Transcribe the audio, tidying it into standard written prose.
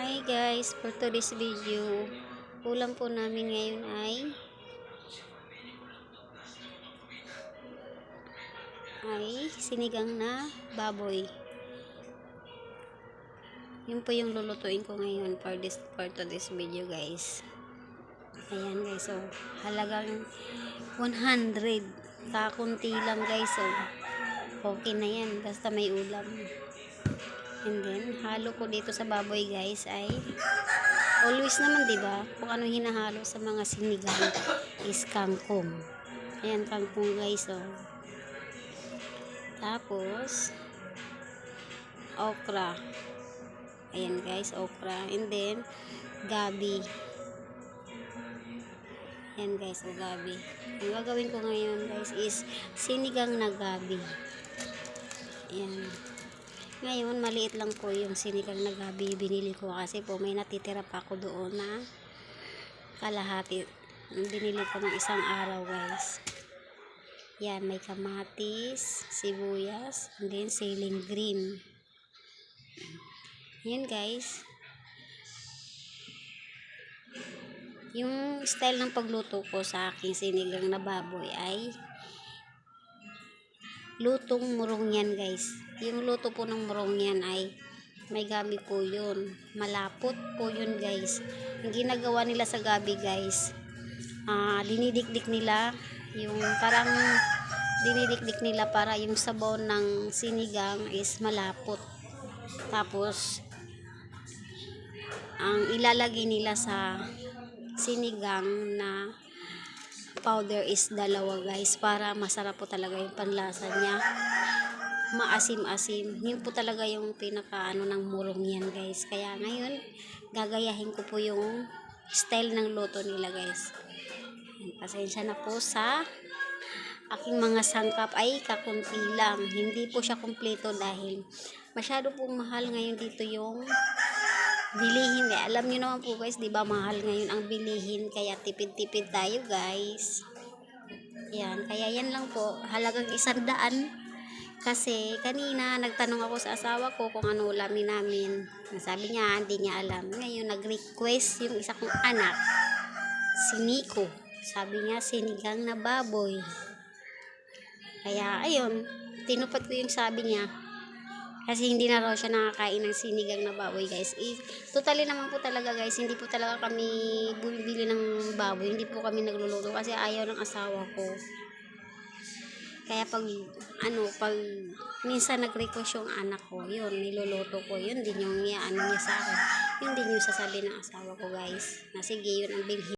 Hi guys, for today's video, ulam po namin ngayon ay sinigang na baboy. Yun po yung lulutuin ko ngayon for today's video guys. Ayan guys, so halagang 100, kakunti lang guys, so okay na yan basta may ulam. And then halo ko dito sa baboy guys ay always naman, 'di ba? Kung ano hinahalo sa mga sinigang is kangkong. Ayan, kangkong guys, oh. Tapos okra. Ayan guys, okra. And then gabi. Ayan guys, oh, gabi. Ang gagawin ko ngayon guys is sinigang na gabi. Ayan. Ngayon, maliit lang po yung sinigang na gabi binili ko kasi po may natitira pa ako doon na kalahati. Binili ko ng isang araw guys. Yan, may kamatis, sibuyas, and then siling green. Yan guys. Yung style ng pagluto ko sa aking sinigang na baboy ay lutong murong yan guys. Yung luto po ng murong yan ay may gabi po yun. Malapot po yun guys. Yung ginagawa nila sa gabi guys, dinidikdik nila yung parang dinidikdik nila para yung sabaw ng sinigang is malapot. Tapos ang ilalagay nila sa sinigang na powder is dalawa guys, para masarap po talaga yung panlasa niya, maasim-asim. Yun po talaga yung pinaka ng murong yan guys. Kaya ngayon gagayahin ko po yung style ng luto nila guys. Pasensya na po sa aking mga sangkap ay kakunti lang, hindi po siya kumpleto dahil masyado pong mahal ngayon dito yung bilihin. Alam niyo naman po guys, di ba, mahal ngayon ang bilihin, kaya tipid-tipid tayo guys. Yan, kaya yan lang po, halagang 100. Kasi kanina nagtanong ako sa asawa ko kung ano ulamin namin. Sabi niya hindi niya alam. Ngayon nag-request yung isa kong anak, si Nico. Sabi niya sinigang na baboy. Kaya ayun, tinupad ko yung sabi niya. Kasi hindi na raw siya nakakain ng sinigang na baboy guys. Totally naman po talaga guys, hindi po talaga kami bumibili ng baboy. Hindi po kami nagluluto kasi ayaw ng asawa ko. Kaya pag minsan nag-request yung anak ko, yun, niluluto ko. Yun din yung niya sa akin. Yun din yung sasabi ng asawa ko guys. Na sige, yun ang bilhin.